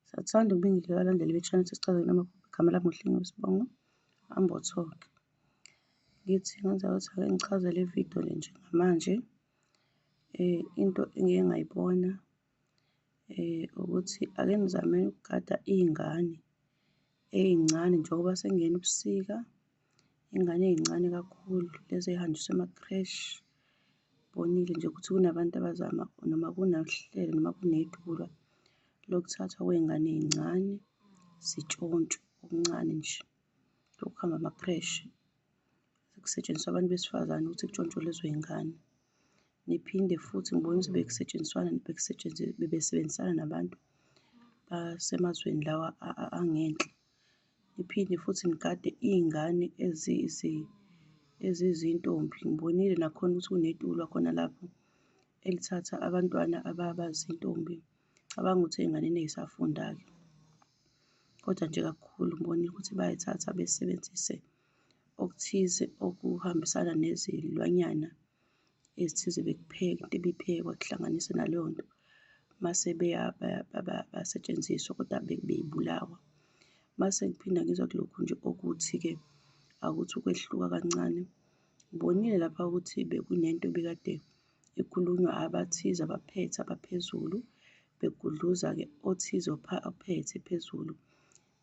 Siyathanda ukubingelela abalandeli be-channel Sisichazele noma igama lami uHlengiwe Sibongo, Ambothoke. Ngithi ngenza ukuthi ake ngichaze le video le njengamanje. Into engike ngayibona ukuthi ake nizame ukugada iy'ngane ey'ncane njengoba sekungena ubusika, iy'ngane ey'ncane kakhulu lezi ey'hanjiswa ema-creche. Bonile nje ukuthi kunabantu abazama noma kunohlelo noma kunethuba lokuthathwa kwey'ngane ey'ncane zitshontshwe okuncane nje, lokuhamba ama-creche. Kusetshenziswa abantu besifazane ukuthi kutshontshwe lezo y'ngane. Niphinde futhi ngibone ukuthi bebesebenzisana nabantu basemazweni lawa angenhla. Niphinde futhi nigade iy'ngane ezizintombi. Ngibonile nakhona ukuthi kunetulo khona lapho elithatha abantwana abazintombi. Cabanga ukuthi ey'nganeni ey'safundayo. Kodwa nje kakhulu ngibonile ukuthi bayayithatha besebenzise okuthize okuhambisana nezilwanyana ezithize bekupheka, into ebiphekwa kuhlanganise naleyo nto. Mase basetshenziswa kodwa bey'bulawa. Mase ngiphinda ngizwa kulokhu nje okuthi-ke akuthi ukwehluka kancane. Ngibonile lapha ukuthi bekunento ebikade ikhulunywa abathize abaphethe abaphezulu, begudluza-ke othize ophethe phezulu.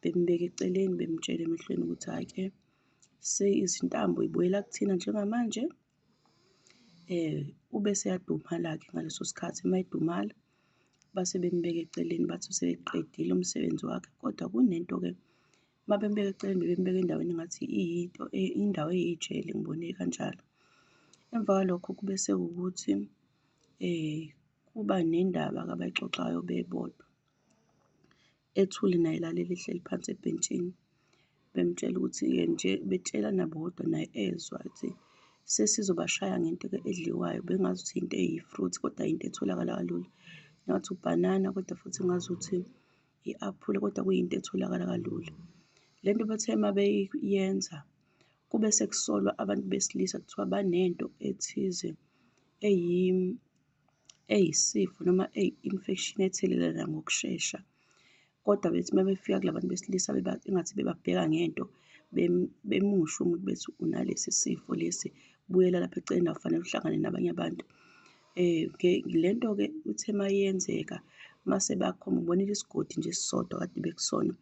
Bembeka eceleni bemtshela emehlweni ukuthi hhayi-ke izintambo y'buyela kuthina njengamanje. Ube seyadumala-ke ngaleso sikhathi mayedumala base bembeka eceleni bathi useqedile umsebenzi wakhe. Kodwa kunento-ke mabembeka eceleni bebembeka endaweni engathi indawo eyijele, ngibone kanjalo. Emva kwalokho kube sekuwukuthi kuba nendaba-ke abayixoxayo bebodwa. Ethule naye elalela ehleli phansi ebhentshini. Bemtshela ukuthi-ke nje betshelana bodwa naye ezwa ukuthi sesizobashaya ngento-ke edliwayo. Bengazuthi into eyi-fruit kodwa into etholakala kalula. Ngathi ubhanana kodwa futhi ngazuthi i-aphula kodwa kuyinto etholakala kalula. Le nto bathe mabeyenza kube sekusolwa abantu besilisa kuthiwa banento ethize eyisifo noma eyi-infection ethelelana ngokushesha. Kodwa bethi mabefika kula bantu besilisa engathi bebabheka ngento, bemusho umuntu bethi unalesi sifo lesi, buyela lapha eceleni akufanele uhlangane nabanye abantu. Le nto-ke uthe mayenzeka mase bakhomba, ngibonile isigodi nje esisodwa kade bekusona.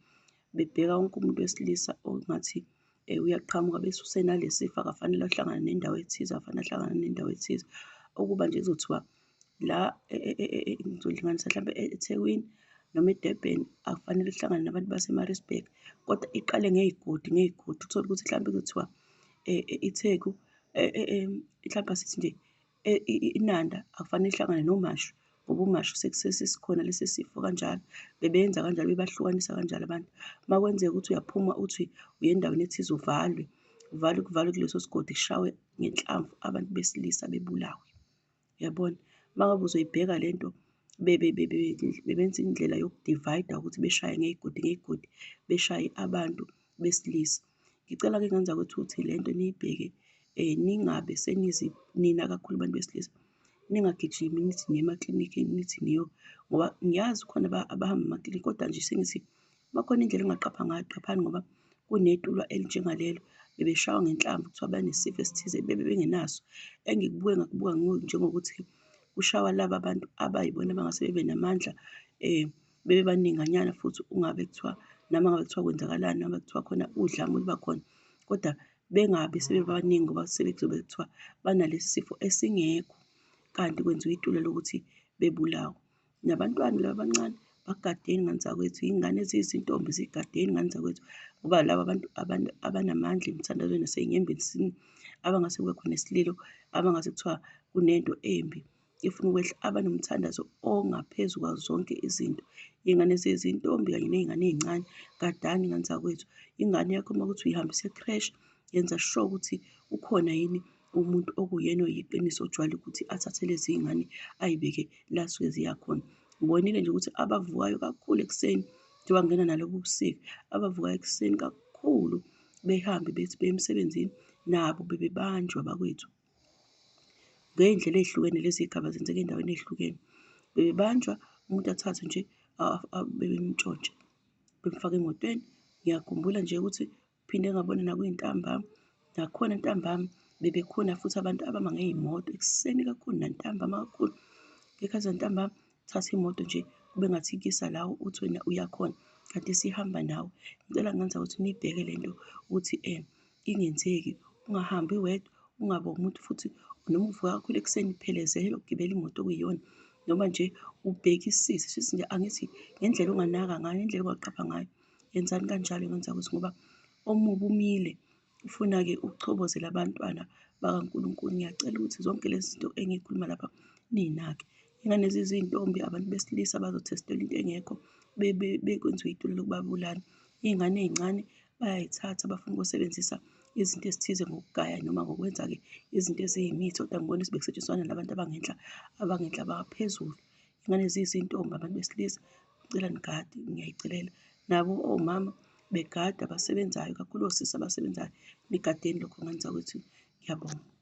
Bebheka wonke umuntu wesilisa ongathi uyaqhamuka bese usenalesi sifo akafanele ahlangane nendawo ethize, akafanele ahlangane nendawo ethize. Okuba nje kuzothiwa la ngizolinganisa mhlampe eThekwini noma eDurban akufanele kuhlangane nabantu base-Maritzburg, kodwa iqale ngey'godi ngey'godi. Uthole ukuthi mhlampe kuzothiwa iTheku mhlampe asithi nje iNanda akufanele ihlangane noMashu ngoba uMashu sesikhona lesi sifo kanjalo. Bebenza kanjalo bebahlukanisa kanjalo abantu. Uma kwenzeka ukuthi uyaphuma uthi uye endaweni ethize uvalwe kuleso sigodi kushawe ngenhlamvu abantu besilisa bebulawe. Uyabona? Uma ngabe uzoyibheka le nto bebenza indlela yoku-divide-a ukuthi beshaye ngey'godi ngey'godi, beshaye abantu besilisa. Ngicela-ke ngenza ukuthi le nto niyibheke, ningabe nina kakhulu abantu besilisa ningagijimi nithi niye emaklinikhi nithi ngoba ngiyazi khona abahamba emaklinikhi kodwa nje sengithi bakhona indlela engaqaphani ngoba kunetulo elinjengalelo bebeshawa ngenhlamvu kuthiwa banesifo esithize bengenaso. Engikubuke ngakubuka njengokuthi kushawa laba bantu abayibona abangase bebe namandla, bebe baninganyana futhi ungabe kuthiwa noma ngabe kuthiwa kwenzakalani, noma kuthiwa khona udlame oluba khona, kodwa bengabe sebebaningi ngoba sekuzobe kuthiwa banalesi sifo esingekho kanti kwenziwa itulo lokuthi bebulawe. Nabantwana laba abancane bagadeni iy'ngane zakwethu, iy'ngane eziyizintombi zigadeni iy'ngane zakwethu ngoba laba abantu abanamandla emthandazweni nasey'nyembezini abangase kube khona isililo, abangase kuthiwa kunento embi ifuna ukwehla, abanomthandazo ongaphezu kwazo zonke izinto. Iy'ngane eziyizintombi kanye ney'ngane ey'ncane, gadani iy'ngane zakwethu. Ingane yakho uma kuthi uyihambisa e-creche, yenza sure ukuthi ukhona yini umuntu okuwuyena oyiqiniso ojwayele ukuthi athathe lezi y'ngane ay'beke la zisuke ziya khona. Ngibonile nje ukuthi abavukayo kakhulu ekuseni njengoba kungena nalobu busika, abavukayo ekuseni kakhulu behambe bethi beye emsebenzini nabo bebebanjwa bakwethu. Ngey'ndlela ey'hlukene lezi y'gaba zenzeka ey'ndaweni ey'hlukene. Bebebanjwa umuntu athathwe nje bemntshontshe bemfaka emotweni. Ngiyakhumbula nje ukuthi phinde ngabona nakuy'ntambama, nakhona ntambama bebekhona futhi abantu abama ngey'moto ekuseni kakhulu nantambama kakhulu. Ngey'khathi zantambama thatha imoto nje kube ngathi ikuyisa la uthi wena uyakhona, kanti isihamba nawe. Ngicela ngenza ukuthi niyibheke le nto ukuthi ingenzeki, ungahambi wedwa, ungabi umuntu futhi noma uvuka kakhulu ekuseni phelezela ukugibela imoto okuyiyona, noma nje ubhekisise. Shuthi nje angithi ngendlela onganaka ngayo, ngendlela ongaqapha ngayo, yenzani kanjalo ngenza ukuthi ngoba omubi umile ufuna-ke ukuchobozela abantwana bakaNkulunkulu. Ngiyacela ukuthi zonke lezi zinto engiyikhuluma lapha niy'nake. Ingane ziziy'ntombi, abantu besilisa bazothestela into engekho, bekwenziwe itulo lokubabulala. Iy'ngane ey'ncane bayay'thatha bafuna ukusebenzisa izinto ezithize ngokugaya noma ngokwenza-ke izinto eziyimithi, kodwa ngibona ukuthi bekusetshenziswana nabantu abangenhla abaphezulu. Iy'ngane ziyizintombi, abantu besilisa, ngicela nigade, ngiyayicelela. Nabo omama begade abasebenzayo, kakhulu osisi abasebenzayo, nigadeni lokho ngenza kwethu. Ngiyabonga.